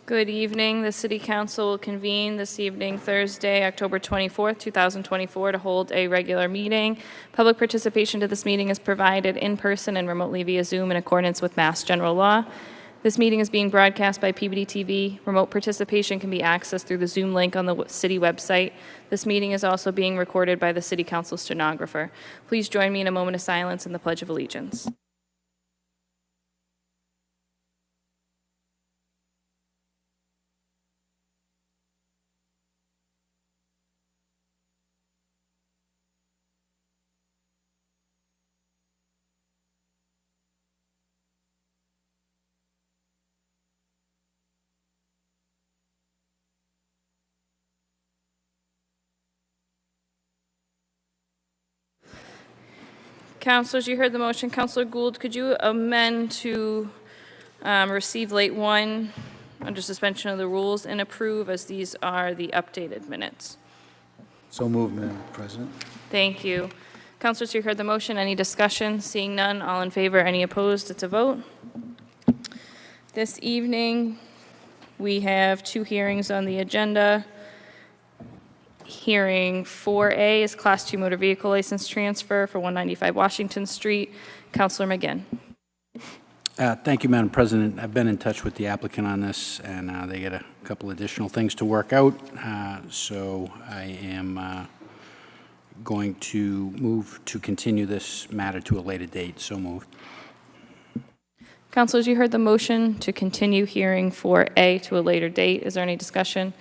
Good evening. The City Council will convene this evening, Thursday, October 24th, 2024, to hold a regular meeting. Public participation to this meeting is provided in person and remotely via Zoom in accordance with Mass General Law. This meeting is being broadcast by Peabody TV. Remote participation can be accessed through the Zoom link on the city website. This meeting is also being recorded by the City Council stenographer. Please join me in a moment of silence in the Pledge of Allegiance. Councilors, you heard the motion. Councilor Gould, could you amend to receive late 1 under suspension of the rules and approve, as these are the updated minutes? So moved, Madam President. Thank you. Councilors, you heard the motion. Any discussion? Seeing none, all in favor, any opposed? It's a vote. This evening, we have 2 hearings on the agenda. Hearing 4A is Class 2 motor vehicle license transfer for 195 Washington Street. Councilor McGinn. Thank you, Madam President. I've been in touch with the applicant on this, and they get a couple additional things to work out. So I am going to move to continue this matter to a later date. So moved. Councilors, you heard the motion to continue hearing 4A to a later date. Is there any discussion?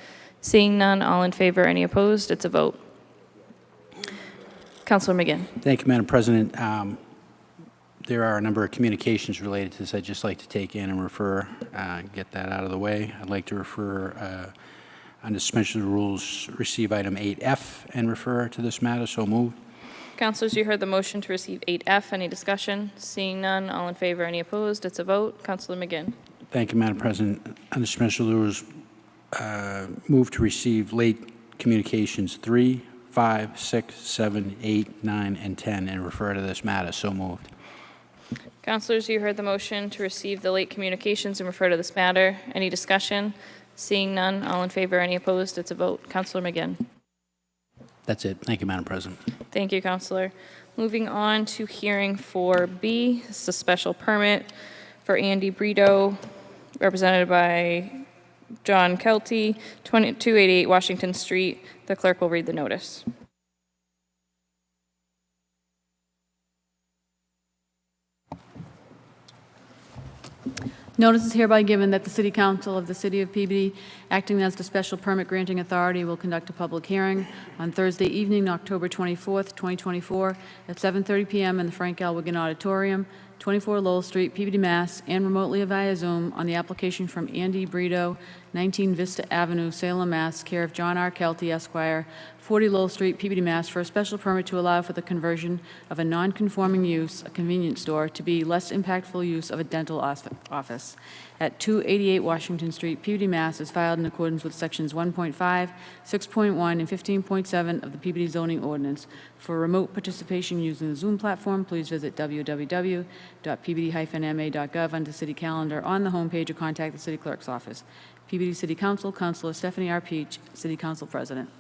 Seeing none, all in favor, any opposed? It's a vote. Councilor McGinn. Thank you, Madam President. There are a number of communications related to this I'd just like to take in and refer, get that out of the way. I'd like to refer, under suspension of the rules, receive item 8F and refer to this matter. So moved. Councilors, you heard the motion to receive 8F. Any discussion? Seeing none, all in favor, any opposed? It's a vote. Councilor McGinn. Thank you, Madam President. Under suspension of the rules, move to receive late communications 3, 5, 6, 7, 8, 9, and 10 and refer to this matter. So moved. Councilors, you heard the motion to receive the late communications and refer to this matter. Any discussion? Seeing none, all in favor, any opposed? It's a vote. Councilor McGinn. That's it. Thank you, Madam President. Thank you, Councilor. Moving on to hearing 4B. This is a special permit for Andy Brito, represented by John Kelty, 288 Washington Street. The clerk will read the notice. Notice is hereby given that the City Council of the City of Peabody, acting as the special permit granting authority, will conduct a public hearing on Thursday evening, October 24th, 2024, at 7:30 p.m. in the Frank L. Wigan Auditorium, 24 Lowell Street, Peabody, Mass., and remotely via Zoom on the application from Andy Brito, 19 Vista Avenue, Salem, Mass., care of John R. Kelty, Esquire, 40 Lowell Street, Peabody, Mass., for a special permit to allow for the conversion of a non-conforming use, a convenience store, to be less impactful use of a dental office at 288 Washington Street, Peabody, Mass., is filed in accordance with Sections 1.5, 6.1, and 15.7 of the Peabody zoning ordinance. For remote participation using the Zoom platform, please visit www.peabody-ma.gov under City Calendar on the homepage or contact the City Clerk's office. Peabody City Council, Councilor Stephanie R. Peach, City Council President.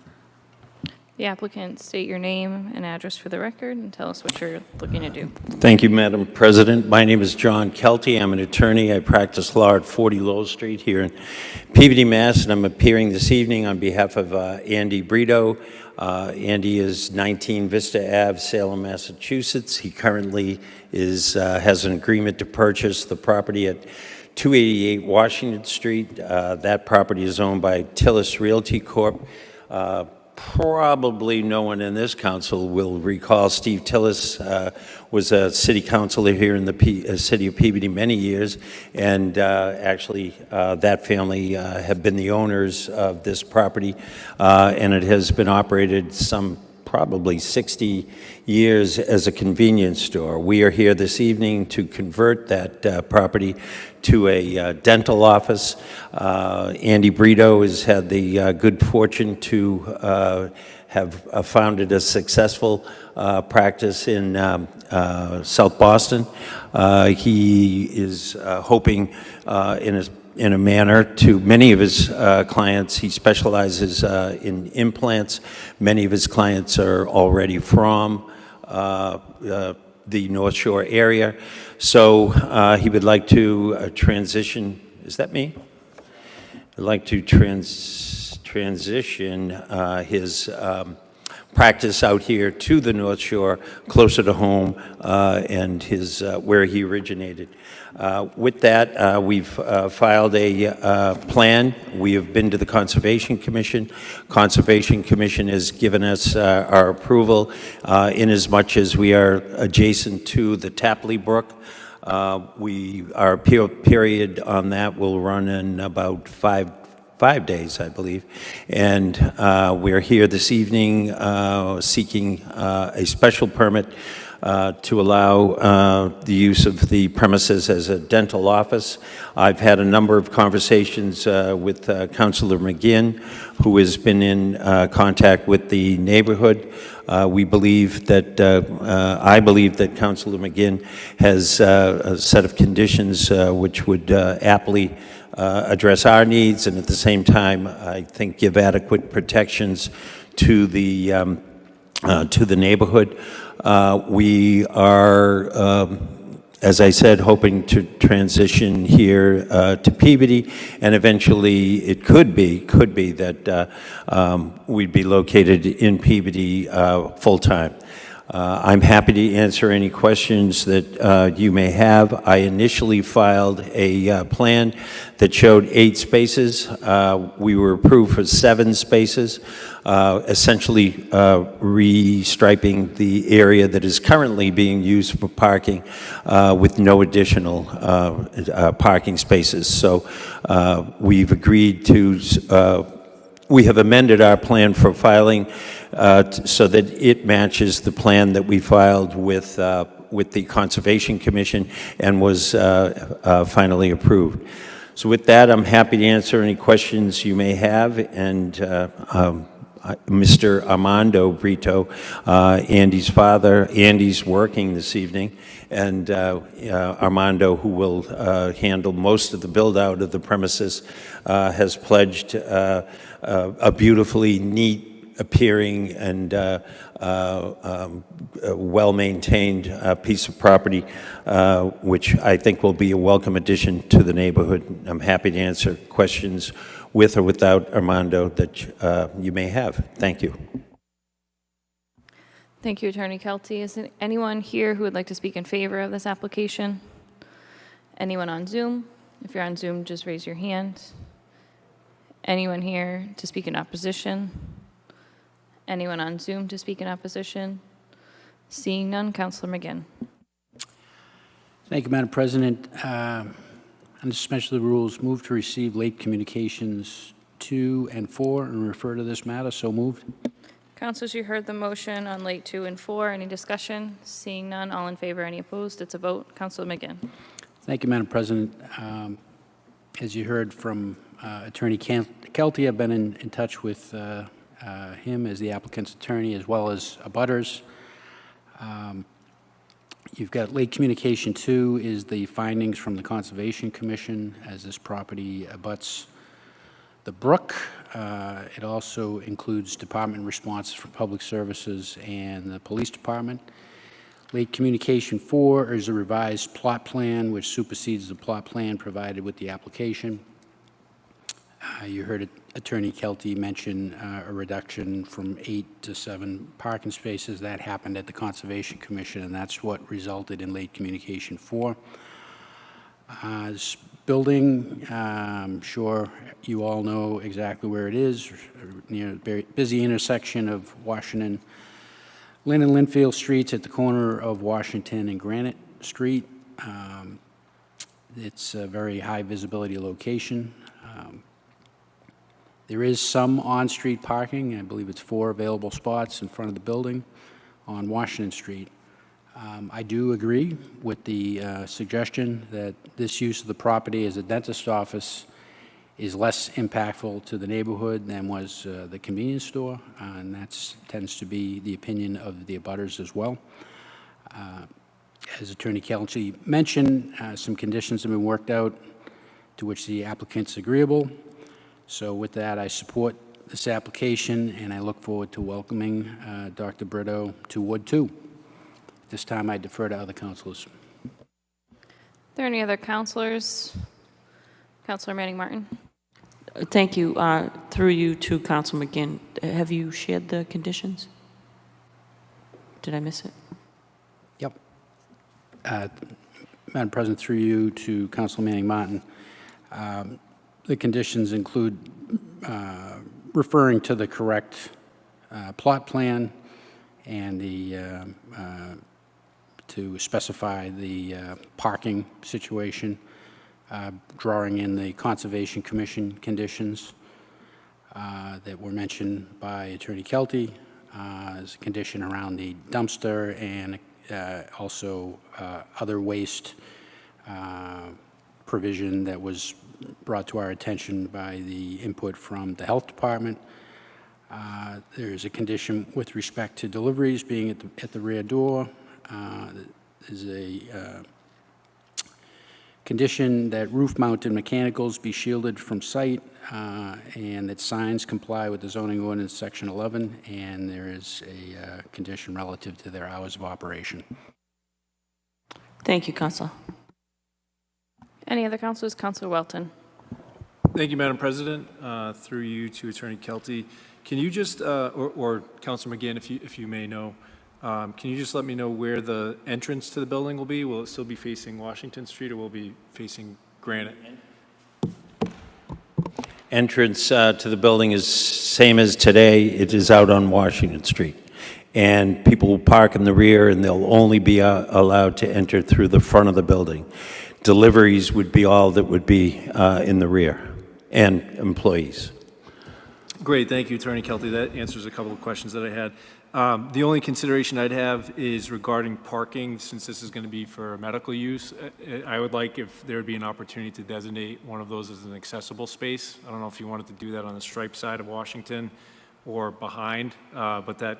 The applicant, state your name and address for the record and tell us what you're looking to do. Thank you, Madam President. My name is John Kelty. I'm an attorney. I practice law at 40 Lowell Street here in Peabody, Mass., and I'm appearing this evening on behalf of Andy Brito. Andy is 19 Vista Ave, Salem, Massachusetts. He currently has an agreement to purchase the property at 288 Washington Street. That property is owned by Tillis Realty Corp. Probably no one in this council will recall Steve Tillis was a city councilor here in the city of Peabody many years, and actually that family have been the owners of this property, and it has been operated some probably 60 years as a convenience store. We are here this evening to convert that property to a dental office. Andy Brito has had the good fortune to have founded a successful practice in South Boston. He is hoping in his in a manner to many of his clients. He specializes in implants. Many of his clients are already from the North Shore area. So he would like to transition. Is that me? I'd like to transition his practice out here to the North Shore, closer to home, and his where he originated. With that, we've filed a plan. We have been to the Conservation Commission. Conservation Commission has given us our approval in as much as we are adjacent to the Tapley Brook. Our appeal period on that will run in about five days, I believe. And we're here this evening seeking a special permit to allow the use of the premises as a dental office. I've had a number of conversations with Councilor McGinn, who has been in contact with the neighborhood. We believe that, I believe that Councilor McGinn has a set of conditions which would aptly address our needs, and at the same time, I think, give adequate protections to the neighborhood. We are, as I said, hoping to transition here to Peabody, and eventually it could be that we'd be located in Peabody full-time. I'm happy to answer any questions that you may have. I initially filed a plan that showed 8 spaces. We were approved for 7 spaces, essentially restriping the area that is currently being used for parking with no additional parking spaces. So we've agreed to we have amended our plan for filing so that it matches the plan that we filed with the Conservation Commission and was finally approved. So with that, I'm happy to answer any questions you may have. And Mr. Armando Brito, Andy's father, Andy's working this evening, and Armando, who will handle most of the build-out of the premises, has pledged a beautifully neat appearing and well-maintained piece of property, which I think will be a welcome addition to the neighborhood. I'm happy to answer questions with or without Armando that you may have. Thank you. Thank you, Attorney Kelty. Is there anyone here who would like to speak in favor of this application? Anyone on Zoom? If you're on Zoom, just raise your hand. Anyone here to speak in opposition? Anyone on Zoom to speak in opposition? Seeing none, Councilor McGinn. Thank you, Madam President. Under suspension of the rules, move to receive late communications 2 and 4 and refer to this matter. So moved. Councilors, you heard the motion on late 2 and 4. Any discussion? Seeing none, all in favor, any opposed? It's a vote. Councilor McGinn. Thank you, Madam President. As you heard from Attorney Kelty, I've been in touch with him as the applicant's attorney, as well as abutters. You've got late communication 2 is the findings from the Conservation Commission as this property abuts the brook. It also includes department responses for public services and the police department. Late communication 4 is a revised plot plan which supersedes the plot plan provided with the application. You heard Attorney Kelty mention a reduction from 8 to 7 parking spaces. That happened at the Conservation Commission, and that's what resulted in late communication 4. This building, I'm sure you all know exactly where it is, near a very busy intersection of Washington, Lynn and Linfield Streets at the corner of Washington and Granite Street. It's a very high visibility location. There is some on-street parking. I believe it's 4 available spots in front of the building on Washington Street. I do agree with the suggestion that this use of the property as a dentist office is less impactful to the neighborhood than was the convenience store, and that tends to be the opinion of the abutters as well. As Attorney Kelty mentioned, some conditions have been worked out to which the applicant's agreeable. So with that, I support this application, and I look forward to welcoming Dr. Brito to Ward 2. This time, I defer to other councilors. Are there any other councilors? Councilor Manning Martin. Thank you. Through you to Council McGinn. Have you shared the conditions? Did I miss it? Yep. Madam President, through you to Council Manning Martin. The conditions include referring to the correct plot plan and to specify the parking situation, drawing in the Conservation Commission conditions that were mentioned by Attorney Kelty as a condition around the dumpster, and also other waste provision that was brought to our attention by the input from the Health Department. There's a condition with respect to deliveries being at the rear door. There's a condition that roof-mounted mechanicals be shielded from sight, and that signs comply with the zoning ordinance section 11, and there is a condition relative to their hours of operation. Thank you, Council. Any other councilors? Councilor Welton. Thank you, Madam President. Through you to Attorney Kelty, can you just, or Councilor McGinn, if you may know, can you just let me know where the entrance to the building will be? Will it still be facing Washington Street, or will it be facing Granite? Entrance to the building is same as today. It is out on Washington Street. And people will park in the rear, and they'll only be allowed to enter through the front of the building. Deliveries would be all that would be in the rear, and employees. Great, thank you, Attorney Kelty. That answers a couple of questions that I had. The only consideration I'd have is regarding parking, since this is going to be for medical use. I would like if there would be an opportunity to designate one of those as an accessible space. I don't know if you wanted to do that on the stripe side of Washington or behind, but that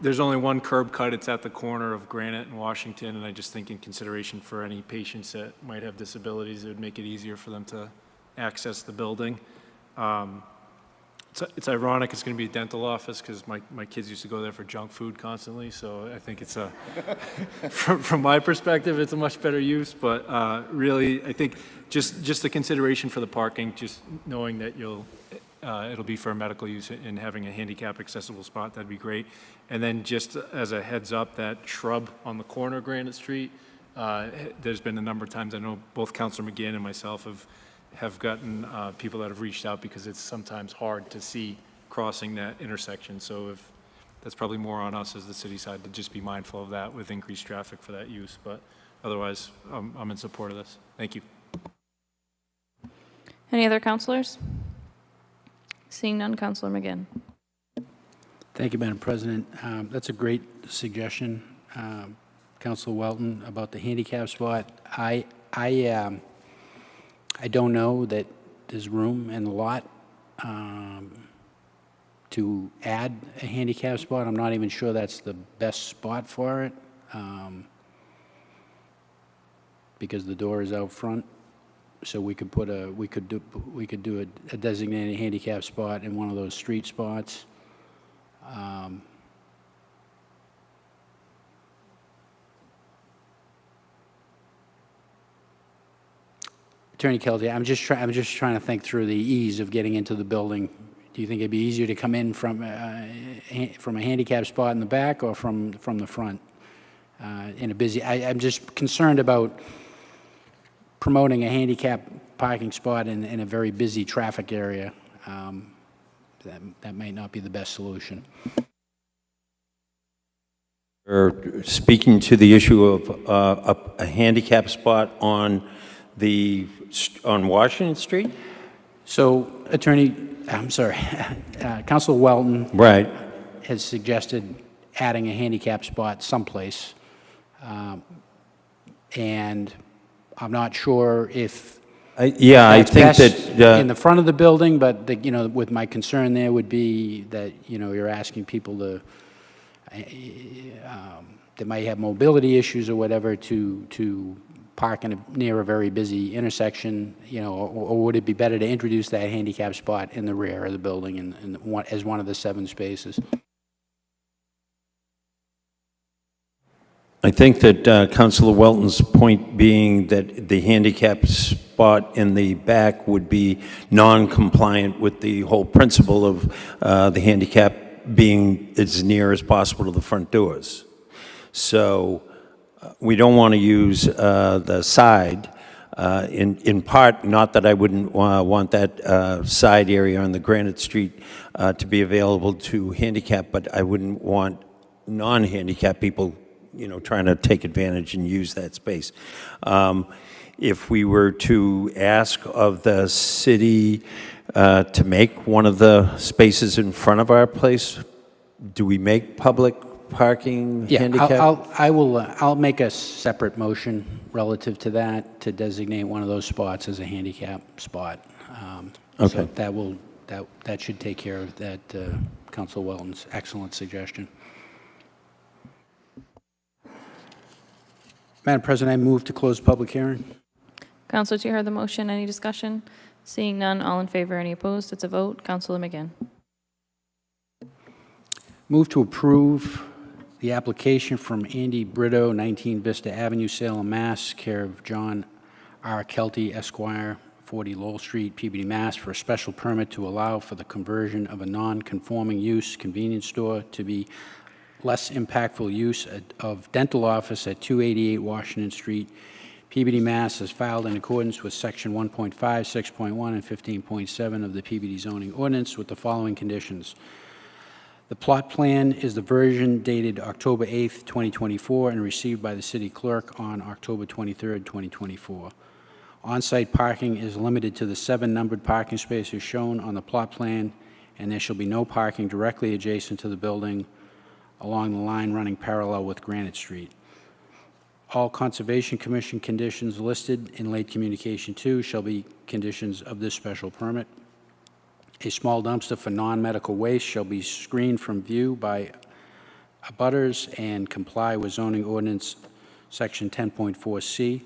there's only one curb cut. It's at the corner of Granite and Washington, and I just think in consideration for any patients that might have disabilities, it would make it easier for them to access the building. It's ironic it's going to be a dental office because my kids used to go there for junk food constantly, so I think it's a, from my perspective, it's a much better use, but really, I think just the consideration for the parking, just knowing that it'll be for medical use and having a handicap accessible spot, that'd be great. And then just as a heads up, that shrub on the corner of Granite Street, there's been a number of times, I know both Councilor McGinn and myself have gotten people that have reached out because it's sometimes hard to see crossing that intersection. So if that's probably more on us as the city side to just be mindful of that with increased traffic for that use. But otherwise, I'm in support of this. Thank you. Any other councilors? Seeing none, Councilor McGinn. Thank you, Madam President. That's a great suggestion, Councilor Welton, about the handicap spot. I don't know that there's room in the lot to add a handicap spot. I'm not even sure that's the best spot for it, because the door is out front. So we could put we could do a designated handicap spot in one of those street spots. Attorney Kelty, I'm just trying to think through the ease of getting into the building. Do you think it'd be easier to come in from a handicap spot in the back or from the front in a busy? I'm just concerned about promoting a handicap parking spot in a very busy traffic area. That might not be the best solution. Speaking to the issue of a handicap spot on Washington Street? So, Councilor Welton Right. has suggested adding a handicap spot someplace, and I'm not sure if I that's think best that in the front of the building, but with my concern there would be that you're asking people to that might have mobility issues or whatever to park near a very busy intersection, or would it be better to introduce that handicap spot in the rear of the building as one of the 7 spaces? I think that Councilor Welton's point being that the handicap spot in the back would be non-compliant with the whole principle of the handicap being as near as possible to the front doors. So we don't want to use the side, in part, not that I wouldn't want that side area on the Granite Street to be available to handicap, but I wouldn't want non-handicap people trying to take advantage and use that space. If we were to ask of the city to make one of the spaces in front of our place, do we make public parking handicap? I'll make a separate motion relative to that, to designate one of those spots as a handicap spot. Okay. So that should take care of that, Council Welton's excellent suggestion. Madam President, I move to close the public hearing. Councilors, you heard the motion. Any discussion? Seeing none, all in favor, any opposed? It's a vote. Councilor McGinn. Move to approve the application from Andy Brito, 19 Vista Avenue, Salem, Mass., care of John R. Kelty, Esquire, 40 Lowell Street, Peabody, Mass., for a special permit to allow for the conversion of a non-conforming use convenience store to be less impactful use of dental office at 288 Washington Street, Peabody, Mass., as filed in accordance with Section 1.5, 6.1, and 15.7 of the Peabody zoning ordinance with the following conditions. The plot plan is the version dated October 8th, 2024, and received by the city clerk on October 23rd, 2024. On-site parking is limited to the 7 numbered parking spaces shown on the plot plan, and there shall be no parking directly adjacent to the building along the line running parallel with Granite Street. All Conservation Commission conditions listed in late communication 2 shall be conditions of this special permit. A small dumpster for non-medical waste shall be screened from view by abutters and comply with zoning ordinance section 10.4C.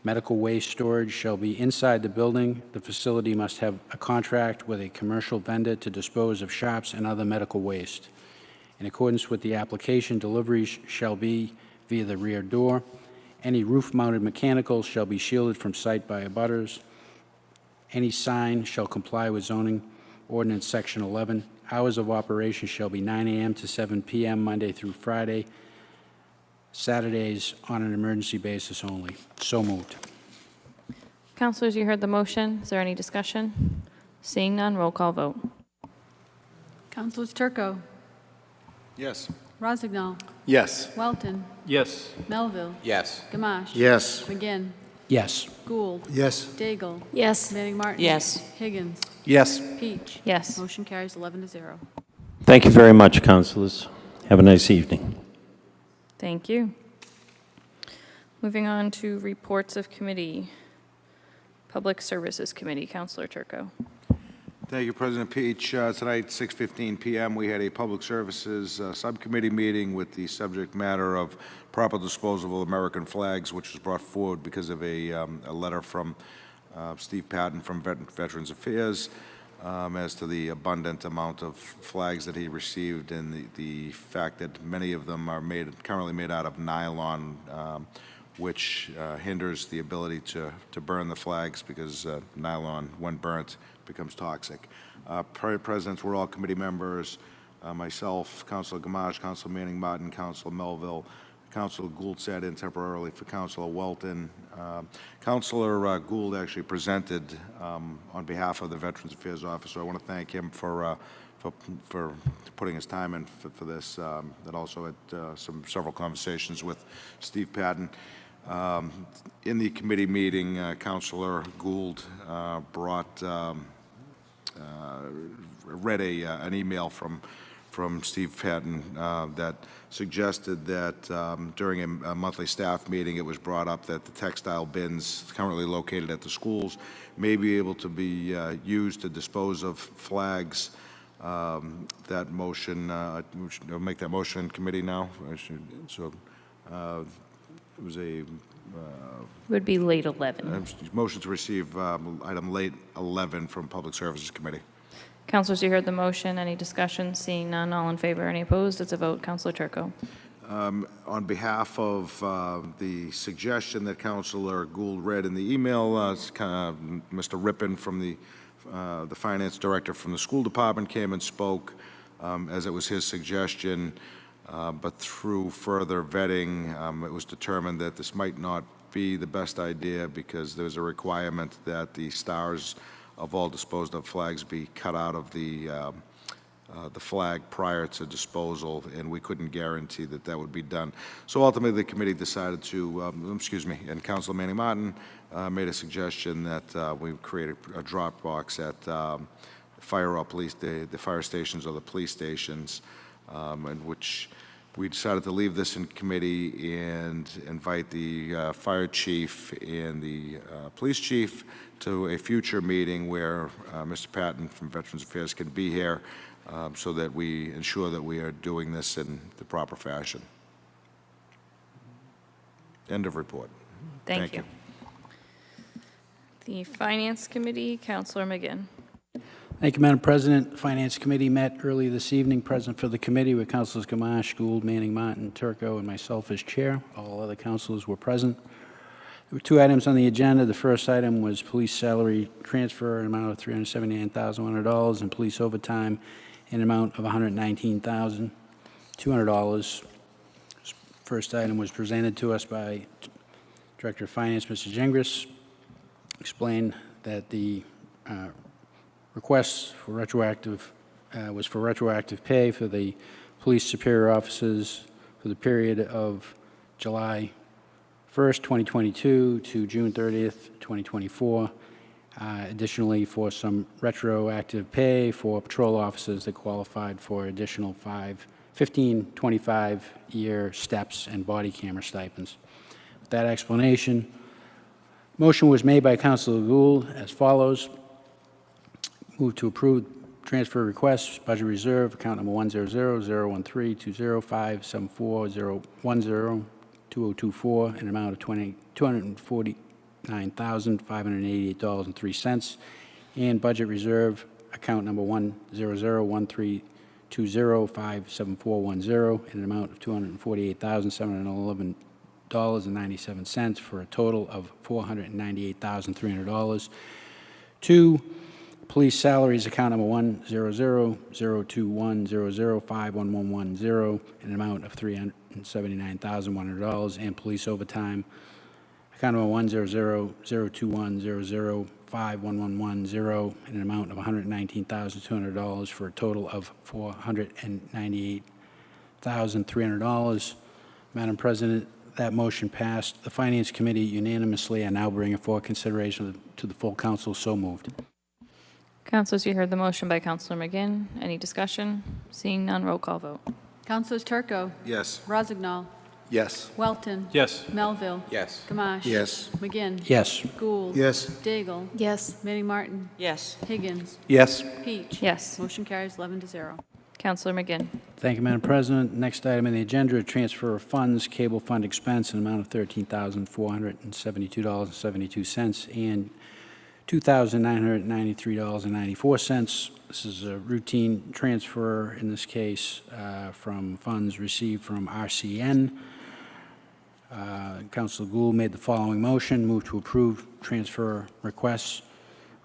Medical waste storage shall be inside the building. The facility must have a contract with a commercial vendor to dispose of sharps and other medical waste. In accordance with the application, deliveries shall be via the rear door. Any roof-mounted mechanicals shall be shielded from sight by abutters. Any sign shall comply with zoning ordinance section 11. Hours of operation shall be 9 a.m. to 7 p.m. Monday through Friday. Saturdays on an emergency basis only. So moved. Councilors, you heard the motion. Is there any discussion? Seeing none, roll call vote. Councilors Turco, Yes. Rossignol, Yes. Welton, Yes. Melville, Yes. Gamache. Yes. McGinn, Yes. Gould, Yes. Daigle, Yes. Manning Martin. Yes. Higgins, Yes. Peach. Yes. Motion carries 11-0. Thank you very much, councilors. Have a nice evening. Thank you. Moving on to reports of committee. Public Services Committee, Councilor Turco. Thank you, President Peach. Tonight, 6:15 p.m., we had a Public Services Subcommittee meeting with the subject matter of proper disposal of American flags, which was brought forward because of a letter from Steve Patton from Veterans Affairs as to the abundant amount of flags that he received and the fact that many of them are currently made out of nylon, which hinders the ability to burn the flags because nylon, when burnt, becomes toxic. Presidents, we're all committee members, myself, Councilor Gamache, Councilor Manning Martin, Councilor Melville, Councilor Gould sat in temporarily for Councilor Welton. Councilor Gould actually presented on behalf of the Veterans Affairs Office, so I want to thank him for putting his time in for this. That also had several conversations with Steve Patton. In the committee meeting, Councilor Gould read an email from Steve Patton that suggested that during a monthly staff meeting, it was brought up that the textile bins currently located at the schools may be able to be used to dispose of flags. That motion, we'll make that motion in committee now. So it was a Would be late 11. Motion to receive item late 11 from Public Services Committee. Councilors, you heard the motion. Any discussion? Seeing none, all in favor, any opposed? It's a vote. Councilor Turco. On behalf of the suggestion that Councilor Gould read in the email, it's Mr. Rippon from the Finance Director from the School Department came and spoke, as it was his suggestion, but through further vetting, it was determined that this might not be the best idea because there's a requirement that the stars of all disposed of flags be cut out of the flag prior to disposal, and we couldn't guarantee that that would be done. So ultimately, the committee decided to, and Councilor Manning Martin made a suggestion that we create a drop box at fire or police, the fire stations or the police stations, in which we decided to leave this in committee and invite the fire chief and the police chief to a future meeting where Mr. Patton from Veterans Affairs can be here, so that we ensure that we are doing this in the proper fashion. End of report. Thank you. The Finance Committee, Councilor McGinn. Thank you, Madam President. The Finance Committee met early this evening. Present for the committee were Councilors Gamache, Gould, Manning, Martin, Turco, and myself as chair. All other councilors were present. There were two items on the agenda. The first item was police salary transfer, an amount of $379,100, and police overtime, an amount of $119,200. First item was presented to us by Director of Finance, Mr. Gingras. Explained that the request for retroactive was for retroactive pay for the police superior officers for the period of July 1st, 2022 to June 30th, 2024. Additionally, for some retroactive pay for patrol officers that qualified for additional 15 25-year steps and body camera stipends. With that explanation, motion was made by Councilor Gould as follows. Move to approve transfer requests, budget reserve, account number 100-013-205-74-010-2024, an amount of $249,588.03, and budget reserve, account number 100-13205-7410, in an amount of $248,711.97 for a total of $498,300. Two, police salaries, account number 100-021-005-1110, in an amount of $379,100, and police overtime, account number 100-021-005-1110, in an amount of $119,200 for a total of $498,300. Madam President, that motion passed. The Finance Committee unanimously and now bring it for consideration to the full council. So moved. Councilors, you heard the motion by Councilor McGinn. Any discussion? Seeing none, roll call vote. Councilors Turco, Yes. Rozignol, Yes. Welton, Yes. Melville, Yes. Gamache. Yes. McGinn. Yes. Gould. Yes. Daigle. Yes. Manning Martin. Yes. Higgins. Yes. Peach. Yes. Motion carries 11-0. Councilor McGinn. Thank you, Madam President. Next item on the agenda, a transfer of funds, cable fund expense, an amount of $13,472.72 and $2,993.94. This is a routine transfer, in this case, from funds received from RCN. Councilor Gould made the following motion. Move to approve transfer requests.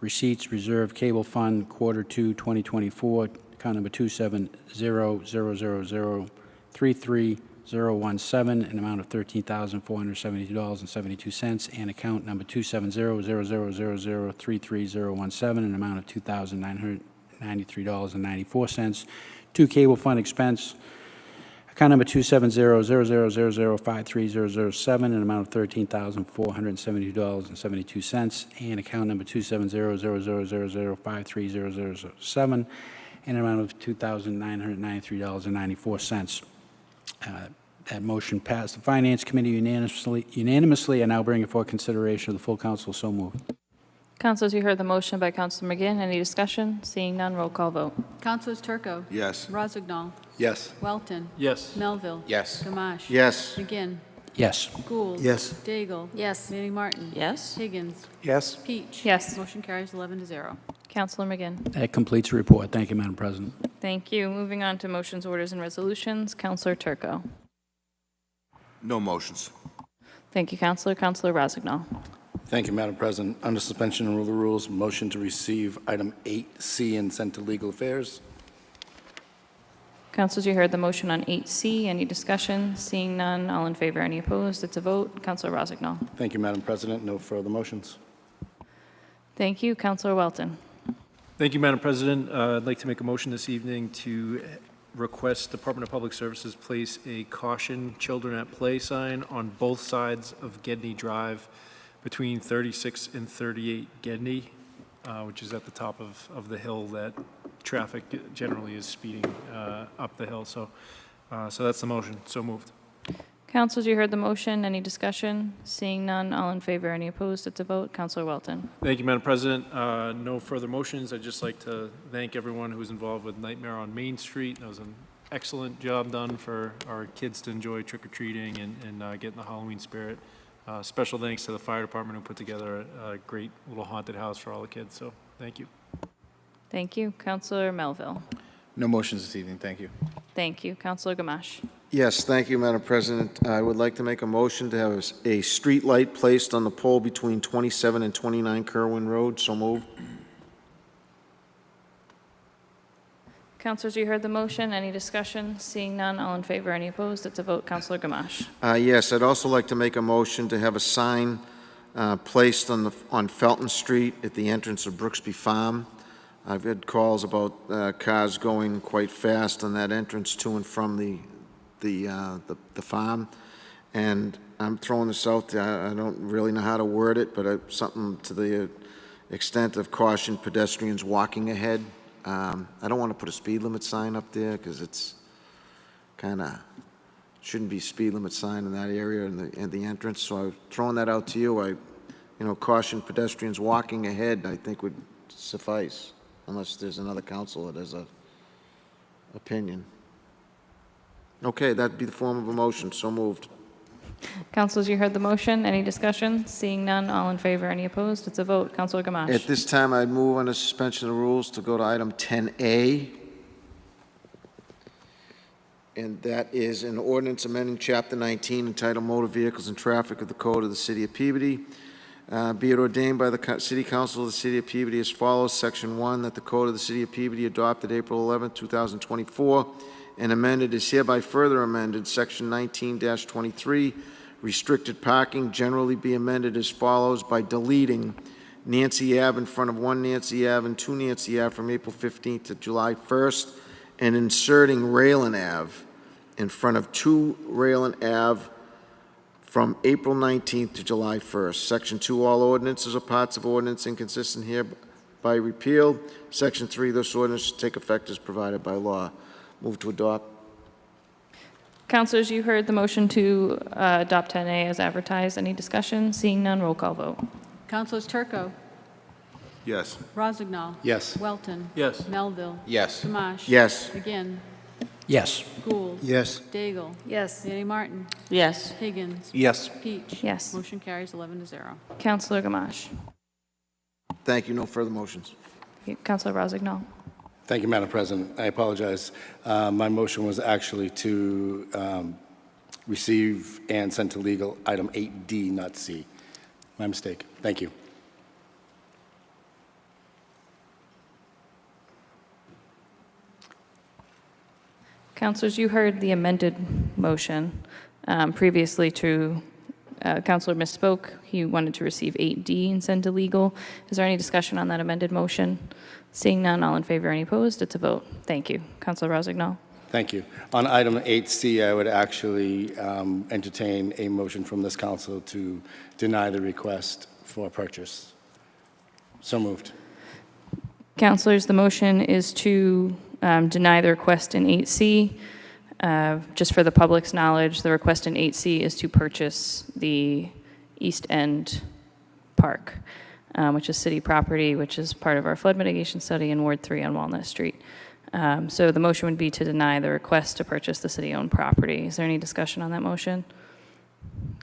Receipts, reserve cable fund, quarter 2, 2024, account number 270-000-33017, an amount of $13,472.72, and account number 270-000-33017, an amount of $2,993.94. Two cable fund expense, account number 270-000-530007, an amount of $13,472.72, and account number 270-000-530007, and an amount of $2,993.94. That motion passed the Finance Committee unanimously, and now bring it for consideration of the full council. So moved. Councilors, you heard the motion by Councilor McGinn. Any discussion? Seeing none, roll call vote. Councilors Turco, Yes. Rozignol, Yes. Welton, Yes. Melville. Yes. Gamache. Yes. McGinn. Yes. Gould. Yes. Daigle. Yes. Manning Martin. Yes? Higgins. Yes. Peach. Yes. Motion carries 11-0. Counselor McGinn. That completes the report. Thank you, Madam President. Thank you. Moving on to motions, orders, and resolutions. Counselor Turco. No motions. Thank you, Counselor. Counselor Rozignol. Thank you, Madam President. Under suspension and rule of rules, motion to receive item 8C and send to legal affairs. Councilors, you heard the motion on 8C. Any discussion? Seeing none, all in favor, any opposed? It's a vote. Counselor Rozignol. Thank you, Madam President. No further motions. Thank you. Counselor Welton. Thank you, Madam President. I'd like to make a motion this evening to request Department of Public Services place a caution children at play sign on both sides of Gedney Drive between 36 and 38 Gedney, which is at the top of the hill that traffic generally is speeding up the hill. So that's the motion. So moved. Councilors, you heard the motion. Any discussion? Seeing none, all in favor, any opposed? It's a vote. Counselor Welton. Thank you, Madam President. No further motions. I'd just like to thank everyone who was involved with Nightmare on Main Street. That was an excellent job done for our kids to enjoy trick-or-treating and get in the Halloween spirit. Special thanks to the fire department who put together a great little haunted house for all the kids. So thank you. Thank you. Counselor Melville. No motions this evening, thank you. Thank you. Counselor Gamache. Yes, thank you, Madam President. I would like to make a motion to have a street light placed on the pole between 27 and 29 Kerwin Road. So moved. Councilors, you heard the motion. Any discussion? Seeing none, all in favor, any opposed? It's a vote. Counselor Gamache. Yes, I'd also like to make a motion to have a sign placed on Felton Street at the entrance of Brooksby Farm. I've had calls about cars going quite fast on that entrance to and from the farm, and I'm throwing this out there. I don't really know how to word it, but something to the extent of caution pedestrians walking ahead. I don't want to put a speed limit sign up there because it's kind of shouldn't be speed limit sign in that area in the entrance. So I'm throwing that out to you. Caution pedestrians walking ahead, I think would suffice, unless there's another council that has a opinion. Okay, that'd be the form of a motion. So moved. Councilors, you heard the motion. Any discussion? Seeing none, all in favor, any opposed? It's a vote. Counselor Gamache. At this time, I'd move on the suspension of the rules to go to item 10A. And that is an ordinance amending Chapter 19 entitled Motor Vehicles and Traffic of the Code of the City of Peabody. Be it ordained by the City Council of the City of Peabody as follows. Section 1, that the Code of the City of Peabody adopted April 11, 2024, and amended is hereby further amended. Section 19-23, restricted parking, generally be amended as follows by deleting Nancy Ave in front of 1 Nancy Ave and 2 Nancy Ave from April 15th to July 1st, and inserting Raylan Ave in front of 2 Raylan Ave from April 19th to July 1st. Section 2, all ordinances or parts of ordinance inconsistent hereby repealed. Section 3, this ordinance shall take effect as provided by law. Move to adopt. Councilors, you heard the motion to adopt 10A as advertised. Any discussion? Seeing none, roll call vote. Councilors Turco, Yes. Rozignol. Yes. Welton. Yes. Melville. Yes. Gamache. Yes. McGinn. Yes. Gould. Yes. Daigle. Yes. Manning Martin. Yes. Higgins. Yes. Peach. Yes. Motion carries 11-0. Counselor Gamache. Thank you. No further motions. Counselor Rozignol. Thank you, Madam President. I apologize. My motion was actually to receive and send to legal item 8D, not C. My mistake. Thank you. Councilors, you heard the amended motion. Previously to Councilor misspoke. He wanted to receive 8D and send to legal. Is there any discussion on that amended motion? Seeing none, all in favor, any opposed? It's a vote. Thank you. Councilor Rozignol. Thank you. On item 8C, I would actually entertain a motion from this council to deny the request for purchase. So moved. Councilors, the motion is to deny the request in 8C. Just for the public's knowledge, the request in 8C is to purchase the East End Park, which is city property, which is part of our flood mitigation study in Ward 3 on Walnut Street. So the motion would be to deny the request to purchase the city-owned property. Is there any discussion on that motion?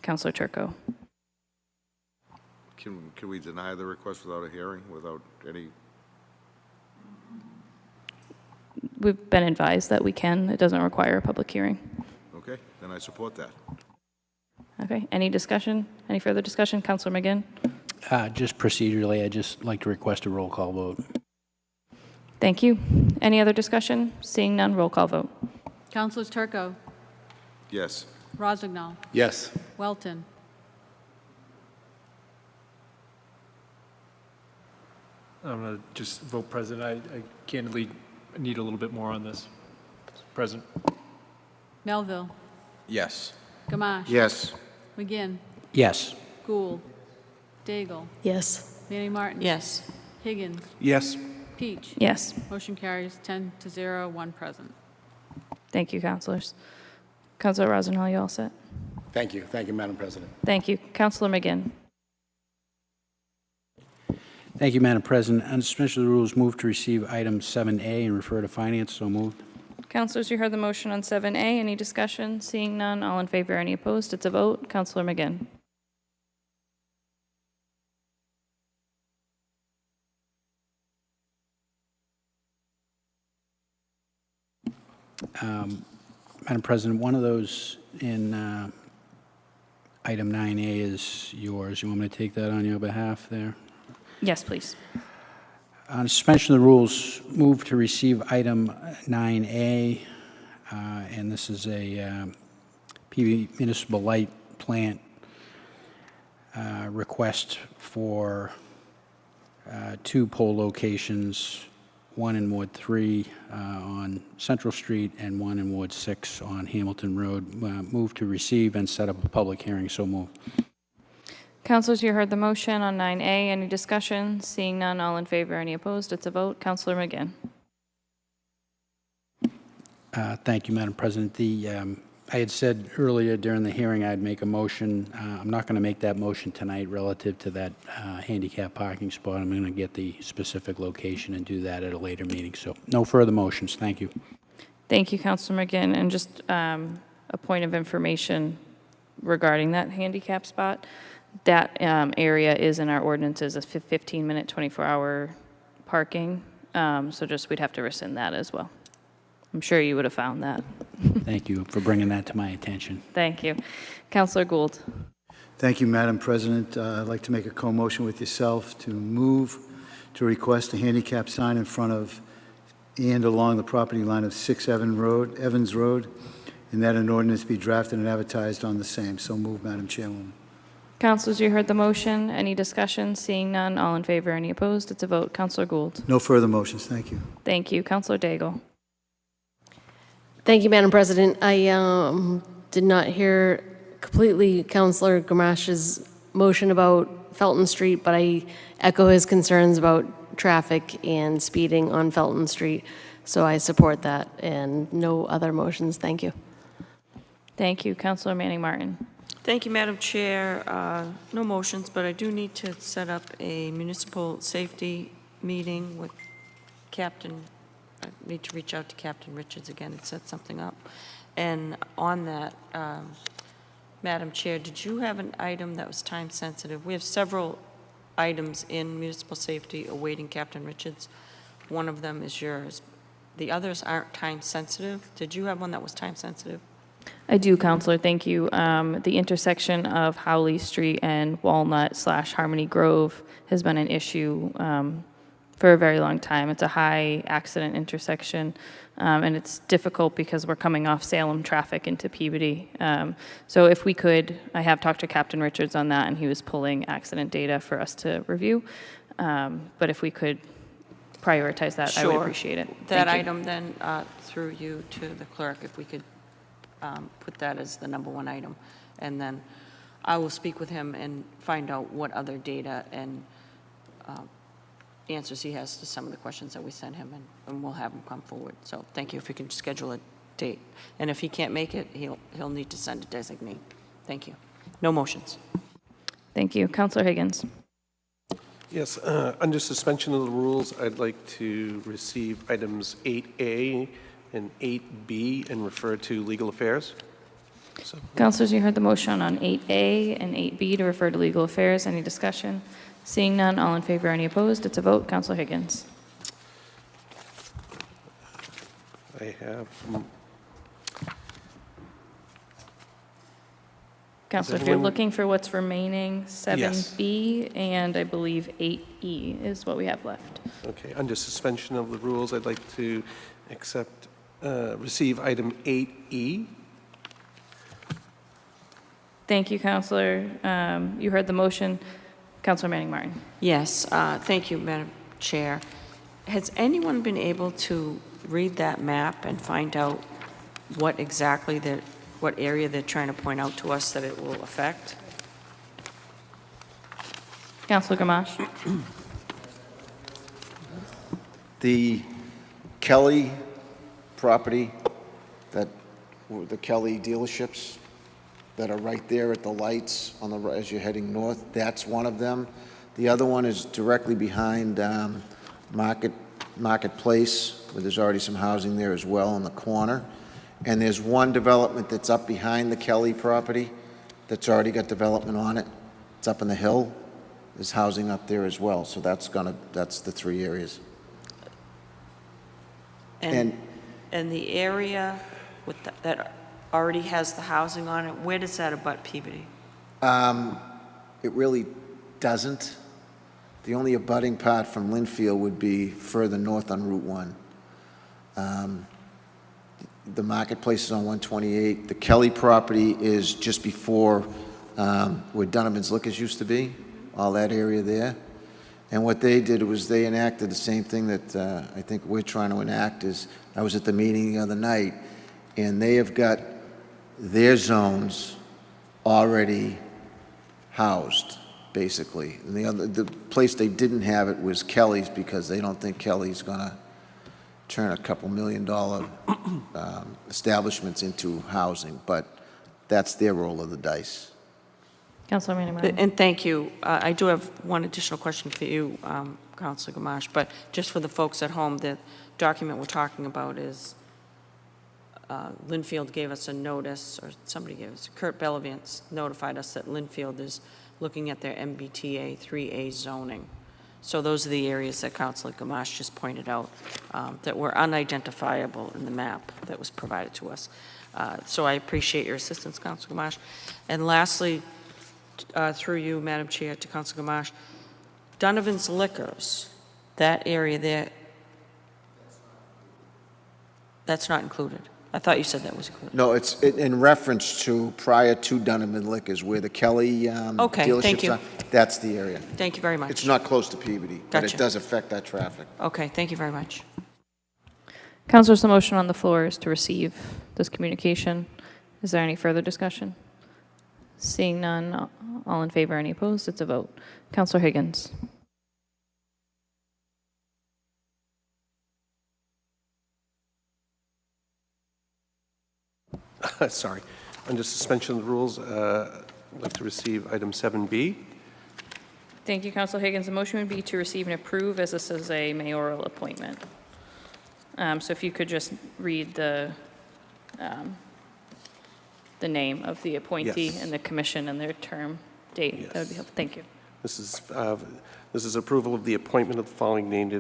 Counselor Turco. Can we deny the request without a hearing, without any? We've been advised that we can. It doesn't require a public hearing. Okay, then I support that. Okay, any discussion? Any further discussion? Counselor McGinn? Just procedurally, I'd just like to request a roll call vote. Thank you. Any other discussion? Seeing none, roll call vote. Councilors Turco, Yes. Rossignol, Yes. Welton, I'm going to just vote present. I candidly need a little bit more on this. Present. Melville, Yes. Gamache. Yes. McGinn, Yes. Gould, Daigle, Yes. Manning Martin. Yes. Higgins, Yes. Peach. Yes. Motion carries 10-0, one present. Thank you, counselors. Counselor Rosenhall, you all set? Thank you. Thank you, Madam President. Thank you. Counselor McGinn? Thank you, Madam President. On suspension of the rules, move to receive item 7A and refer to finance. So moved. Counselors, you heard the motion on 7A. Any discussion? Seeing none, all in favor, any opposed? It's a vote. Counselor McGinn? Madam President, one of those in item 9A is yours. You want me to take that on your behalf there? Yes, please. On suspension of the rules, move to receive item 9A, and this is a Peabody Municipal Light Plant request for 2 pole locations, one in Ward 3 on Central Street and one in Ward 6 on Hamilton Road. Move to receive and set up a public hearing. So moved. Counselors, you heard the motion on 9A. Any discussion? Seeing none, all in favor, any opposed? It's a vote. Counselor McGinn? Thank you, Madam President. I had said earlier during the hearing I'd make a motion. I'm not going to make that motion tonight relative to that handicap parking spot. I'm going to get the specific location and do that at a later meeting. So no further motions. Thank you. Thank you, Counselor McGinn. And just a point of information regarding that handicap spot. That area is in our ordinances as 15-minute, 24-hour parking. So just we'd have to rescind that as well. I'm sure you would have found that. Thank you for bringing that to my attention. Thank you. Counselor Gould. Thank you, Madam President. I'd like to make a co-motion with yourself to move to request a handicap sign in front of and along the property line of 6 Evans Road, and that an ordinance be drafted and advertised on the same. So move, Madam Chairwoman. Councilors, you heard the motion. Any discussion? Seeing none, all in favor, any opposed? It's a vote. Counselor Gould. No further motions. Thank you. Thank you. Counselor Daigle. Thank you, Madam President. I did not hear completely Councillor Gamache's motion about Felton Street, but I echo his concerns about traffic and speeding on Felton Street. So I support that and no other motions. Thank you. Thank you. Counselor Manning Martin. Thank you, Madam Chair. No motions, but I do need to set up a municipal safety meeting with I need to reach out to Captain Richards again and set something up. And on that, Madam Chair, did you have an item that was time sensitive? We have several items in municipal safety awaiting Captain Richards. One of them is yours. The others aren't time sensitive. Did you have one that was time sensitive? I do, Counselor. Thank you. The intersection of Howley Street and Walnut/Harmony Grove has been an issue for a very long time. It's a high accident intersection, and it's difficult because we're coming off Salem traffic into Peabody. So if we could, I have talked to Captain Richards on that, and he was pulling accident data for us to review. But if we could prioritize that, I would appreciate it. That Thank you. item then, through you to the clerk, if we could put that as the #1 item. And then I will speak with him and find out what other data and answers he has to some of the questions that we sent him, and we'll have him come forward. So thank you if you can schedule a date. And if he can't make it, he'll need to send a designee. Thank you. No motions. Thank you. Counselor Higgins. Yes, under suspension of the rules, I'd like to receive items 8A and 8B and refer to legal affairs. So, Councilors, you heard the motion on 8A and 8B to refer to legal affairs. Any discussion? Seeing none, all in favor, any opposed? It's a vote. Councilor Higgins. I have, Councilor, if you're everyone- looking for what's remaining, Yes. 7B and I believe 8E is what we have left. okay, under suspension of the rules, I'd like to receive item 8E. Thank you, Councilor. You heard the motion. Councilor Manning Martin. Yes, thank you, Madam Chair. Has anyone been able to read that map and find out what exactly what area they're trying to point out to us that it will affect? Councilor Gamache. The Kelly property, the Kelly dealerships that are right there at the lights on the, as you're heading north, that's one of them. The other one is directly behind Marketplace, where there's already some housing there as well in the corner. And there's one development that's up behind the Kelly property that's already got development on it. It's up in the hill. There's housing up there as well. So that's the three areas. And the area with that already has the housing on it, where does that abut Peabody? It really doesn't. The only abutting part from Linfield would be further north on Route 1. The Marketplace is on 128. The Kelly property is just before where Donovan's Liquors used to be, all that area there. And what they did was they enacted the same thing that I think we're trying to enact. Is I was at the meeting the other night, and they have got their zones already housed, basically. And the place they didn't have it was Kelly's, because they don't think Kelly's going to turn a couple $1 million establishments into housing, but that's their roll of the dice. Councilor Manning Martin. And thank you. I do have one additional question for you, Councilor Gamache, but just for the folks at home, the document we're talking about is Linfield gave us a notice, or somebody gave us, Kurt Bellavance notified us that Linfield is looking at their MBTA 3A zoning. So those are the areas that Councilor Gamache just pointed out that were unidentifiable in the map that was provided to us. So I appreciate your assistance, Councilor Gamache. And lastly, through you, Madam Chair, to Councilor Gamache, Donovan's Liquors, that area there, that's not included. I thought you said that was included. No, it's in reference to prior to Donovan Liquors, where the Kelly Okay, thank dealerships you. are. That's the area. Thank you very much. It's not close to Peabody, but Gotcha. it does affect that traffic. Okay, thank you very much. Councilors, the motion on the floor is to receive this communication. Is there any further discussion? Seeing none, all in favor, any opposed? It's a vote. Councilor Higgins. Sorry. Under suspension of the rules, I'd like to receive item 7B. Thank you, Councilor Higgins. The motion would be to receive and approve, as this is a mayoral appointment. So if you could just read the name of the appointee Yes. and the commission and their term date, that would be helpful. Thank you. This is approval of the appointment of the following named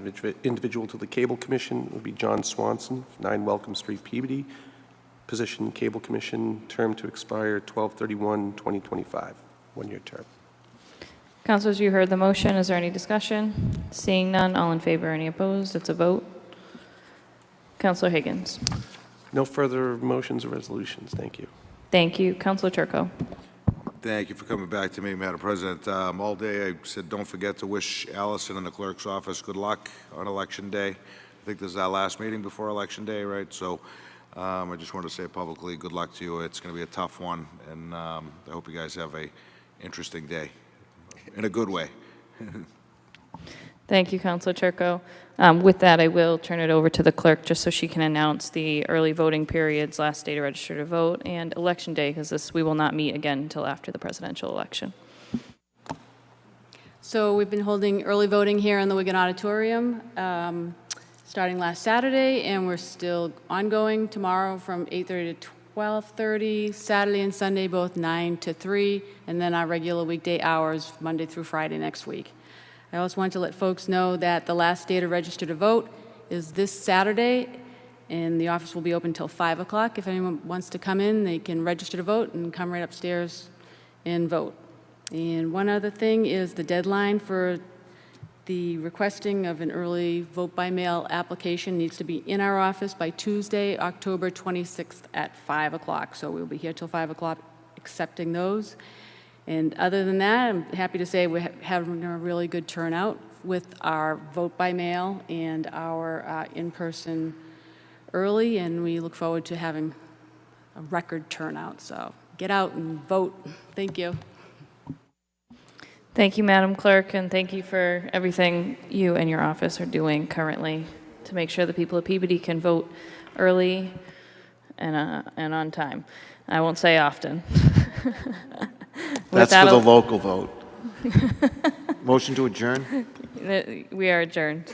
individual to the Cable Commission. It would be John Swanson, 9 Welcome Street, Peabody. Position, Cable Commission, term to expire 12/31/2025, one-year term. Councilors, you heard the motion. Is there any discussion? Seeing none, all in favor, any opposed? It's a vote. Councilor Higgins. No further motions or resolutions. Thank you. Thank you. Councilor Turco. Thank you for coming back to me, Madam President. All day I said, don't forget to wish Allison and the clerk's office good luck on Election Day. I think this is our last meeting before Election Day, right? So I just wanted to say publicly, good luck to you. It's going to be a tough one, and I hope you guys have a interesting day, in a good way. Thank you, Councilor Turco. With that, I will turn it over to the clerk just so she can announce the early voting periods, last day to register to vote, and Election Day, because we will not meet again until after the presidential election. So we've been holding early voting here in the Wigan Auditorium starting last Saturday, and we're still ongoing tomorrow from 8:30 to 12:30, Saturday and Sunday both 9 to 3, and then our regular weekday hours, Monday through Friday next week. I also want to let folks know that the last day to register to vote is this Saturday, and the office will be open until 5 o'clock. If anyone wants to come in, they can register to vote and come right upstairs and vote. And one other thing is the deadline for the requesting of an early vote-by-mail application needs to be in our office by Tuesday, October 26th at 5 o'clock. So we'll be here till 5 o'clock accepting those. And other than that, I'm happy to say we're having a really good turnout with our vote-by-mail and our in-person early, and we look forward to having a record turnout. So get out and vote. Thank you. Thank you, Madam Clerk, and thank you for everything you and your office are doing currently to make sure the people of Peabody can vote early and on time. I won't say often. That's for the local vote. Motion to adjourn? We are adjourned.